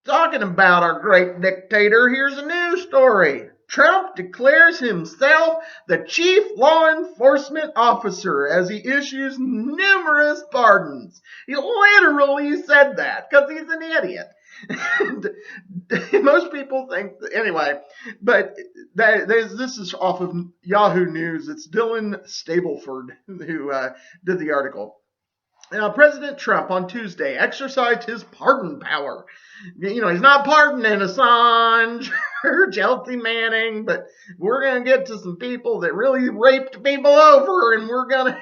Talking about our great dictator, here's a news story. Trump declares himself the chief law enforcement officer as he issues numerous pardons. He literally said that because he's an idiot. Most people think, anyway, but this is off of Yahoo News. It's Dylan Stableford who did the article. Now, President Trump on Tuesday exercised his pardon power. You know, he's not pardoning Assange or Chelsea Manning, but we're going to get to some people that really raped people over, and we're gonna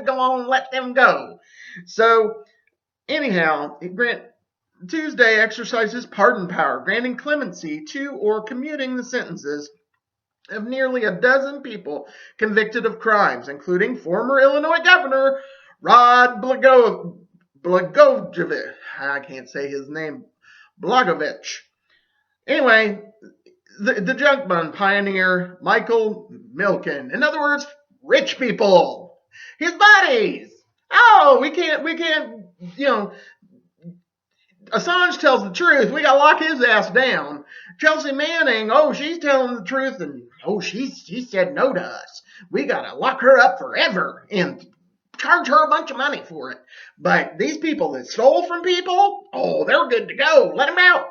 go on and let them go. So, anyhow, Tuesday exercised his pardon power, granting clemency to or commuting the sentences of nearly a dozen people convicted of crimes, including former Illinois Governor Rod Blagojevich. I can't say his name. Blagojevich. Anyway, the junk bond pioneer Michael Milken. In other words, rich people. His buddies. Oh, we can't, Assange tells the truth. We got to lock his ass down. Chelsea Manning, she's telling the truth, and she said no to us. We got to lock her up forever and charge her a bunch of money for it. But these people that stole from people, they're good to go. Let them out.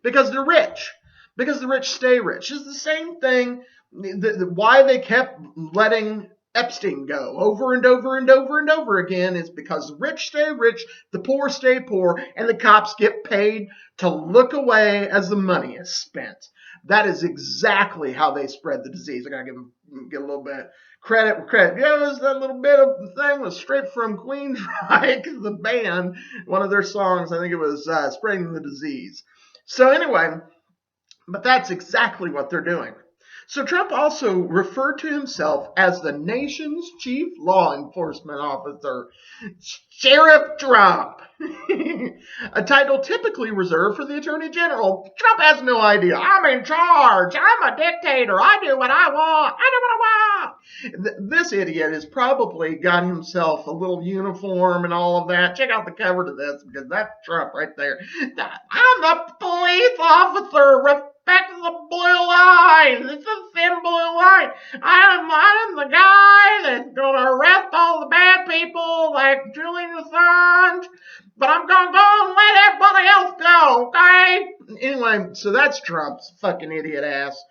Because they're rich. Because the rich stay rich. It's the same thing. Why they kept letting Epstein go over and over and over and over again is because the rich stay rich, the poor stay poor, and the cops get paid to look away as the money is spent. That is exactly how they spread the disease. I gotta give a little bit credit where credit goes. That little bit of the thing was straight from Queensryche, the band. One of their songs, I think it was Spreading the Disease. So anyway, but that's exactly what they're doing. So Trump also referred to himself as the nation's chief law enforcement officer, Sheriff Trump, a title typically reserved for the Attorney General. Trump has no idea. I'm in charge. I'm a dictator. I do what I want. I do what I want. This idiot has probably got himself a little uniform and all of that. Check out the cover to this because that's Trump right there. I'm the police officer. Back to the blue line. It's a thin blue line. I'm the guy that's going to arrest all the bad people like Julian Assange, but I'm going to go and let everybody else go, okay? Anyway, so that's Trump's fucking idiot ass.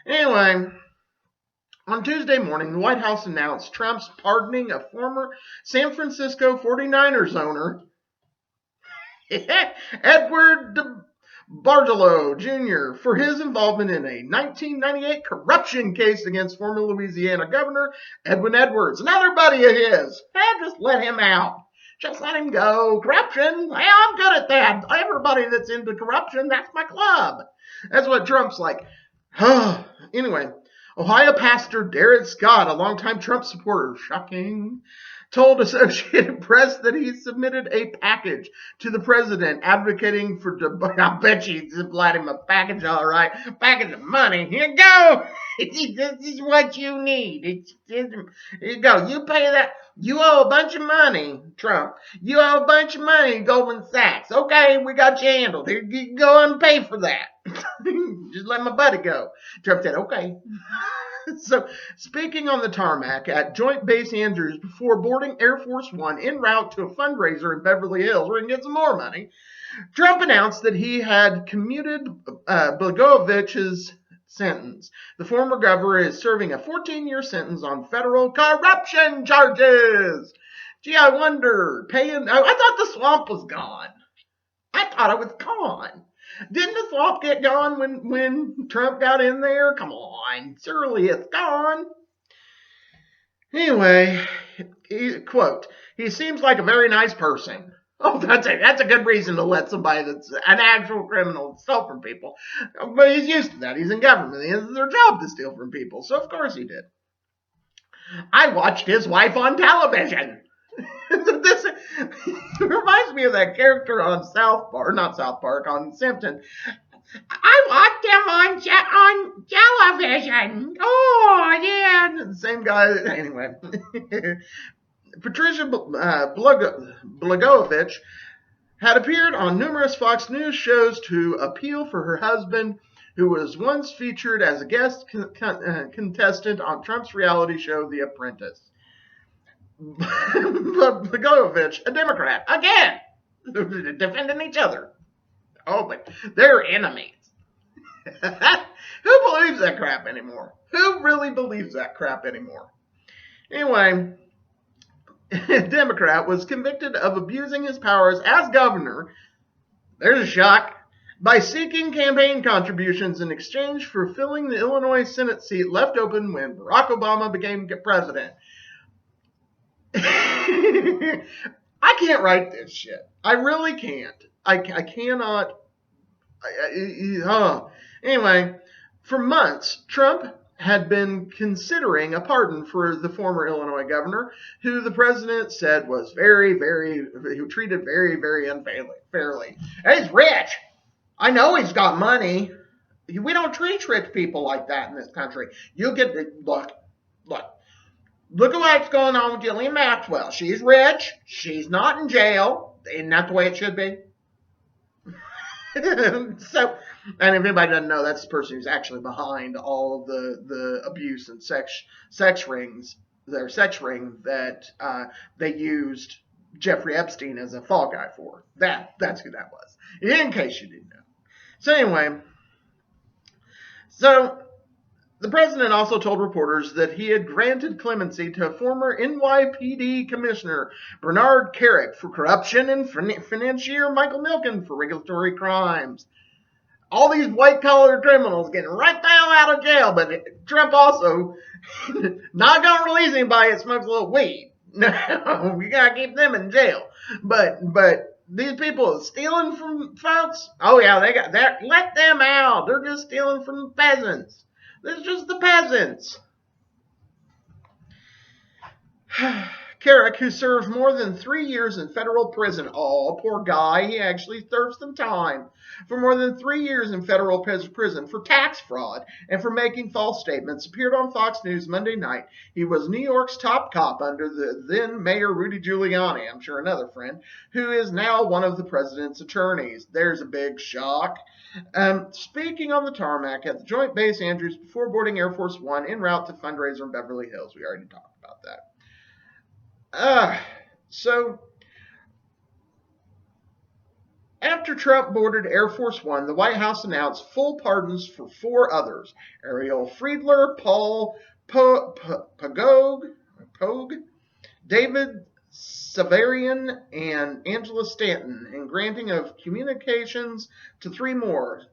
Anyway, on Tuesday morning, the White House announced Trump's pardoning a former San Francisco 49ers owner, Edward Bartolo Jr. for his involvement in a 1998 corruption case against former Louisiana Governor Edwin Edwards, another buddy of his. Just let him out. Just let him go. Corruption, I'm good at that. Everybody that's into corruption, that's my club. That's what Trump's like. Anyway, Ohio pastor Derek Scott, a longtime Trump supporter, shocking, told Associated Press that he submitted a package to the president advocating for, I bet you supplied him a package, all right. A package of money. Here you go. This is what you need. Here you go. You pay that. You owe a bunch of money, Trump. You owe a bunch of money, Goldman Sachs. Okay, we got you handled. Here, you go and pay for that. Just let my buddy go. Trump said, okay. So, speaking on the tarmac at Joint Base Andrews before boarding Air Force One en route to a fundraiser in Beverly Hills where he can get some more money, Trump announced that he had commuted Blagojevich's sentence. The former governor is serving a 14-year sentence on federal corruption charges. Gee, I wonder, I thought the swamp was gone. I thought it was gone. Didn't the swamp get gone when Trump got in there? Come on, surely it's gone. Anyway, quote, he seems like a very nice person. That's a good reason to let somebody that's an actual criminal steal from people. But he's used to that. He's in government. It's their job to steal from people. So of course he did. I watched his wife on television. This reminds me of that character on on Simpson. I watched him on television. Oh, yeah. The same guy. Anyway. Patricia Blagojevich had appeared on numerous Fox News shows to appeal for her husband, who was once featured as a guest contestant on Trump's reality show, The Apprentice. Blagojevich, a Democrat, again, defending each other. Oh, but they're enemies. Who believes that crap anymore? Who really believes that crap anymore? Anyway, Democrat was convicted of abusing his powers as governor. There's a shock. By seeking campaign contributions in exchange for filling the Illinois Senate seat left open when Barack Obama became president. I can't write this shit. I really can't. I cannot. Anyway, for months, Trump had been considering a pardon for the former Illinois governor, who the president said was who treated very, very unfairly. He's rich. I know he's got money. We don't treat rich people like that in this country. You get, look at what's going on with Ghislaine Maxwell. She's rich. She's not in jail. Isn't that the way it should be? So, and if anybody doesn't know, that's the person who's actually behind all of the abuse and sex rings, their sex ring that they used Jeffrey Epstein as a fall guy for. That's who that was. In case you didn't know. So anyway, the president also told reporters that he had granted clemency to former NYPD Commissioner Bernard Kerik for corruption and financier Michael Milken for regulatory crimes. All these white-collar criminals getting right the hell out of jail, but Trump also not going to release anybody that smokes a little weed. No, we got to keep them in jail. But these people stealing from folks, oh yeah, they got that. Let them out. They're just stealing from the peasants. This is just the peasants. Kerik, who served more than 3 years in federal prison. Oh, poor guy. He actually served some time. For more than 3 years in federal prison for tax fraud and for making false statements, appeared on Fox News Monday night. He was New York's top cop under the then Mayor Rudy Giuliani, I'm sure another friend, who is now one of the president's attorneys. There's a big shock. Speaking on the tarmac at the Joint Base Andrews before boarding Air Force One en route to fundraiser in Beverly Hills. We already talked about that. So after Trump boarded Air Force One, the White House announced full pardons for 4 others: Ariel Friedler, Paul Pogue, David Savarian, and Angela Stanton, and granting of communications to 3 more: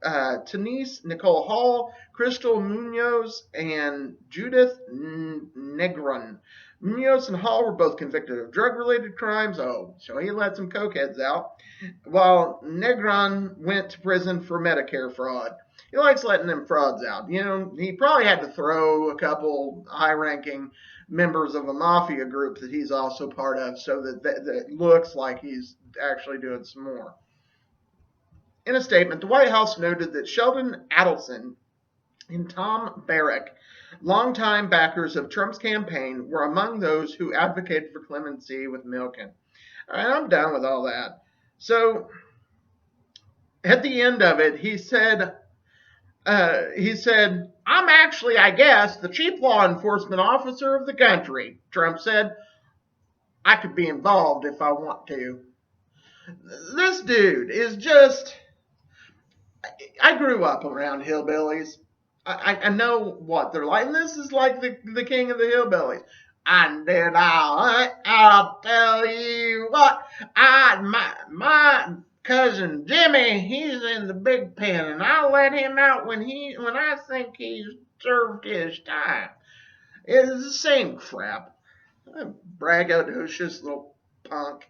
Denise Nicole Hall, Crystal Munoz, and Judith Negron. Munoz and Hall were both convicted of drug-related crimes. Oh, so he let some cokeheads out. While Negron went to prison for Medicare fraud. He likes letting them frauds out. You know, he probably had to throw a couple high-ranking members of a mafia group that he's also part of so that it looks like he's actually doing some more. In a statement, the White House noted that Sheldon Adelson and Tom Barrack, longtime backers of Trump's campaign, were among those who advocated for clemency with Milken. All right, I'm done with all that. So, at the end of it, he said, I'm actually, I guess, the chief law enforcement officer of the country. Trump said, I could be involved if I want to. This dude is just, I grew up around hillbillies. I know what they're like. And this is like the king of the hillbillies. I'll tell you what, my cousin Jimmy, he's in the big pen, and I'll let him out when I think he's served his time. It's the same crap. Braggadocious little punk.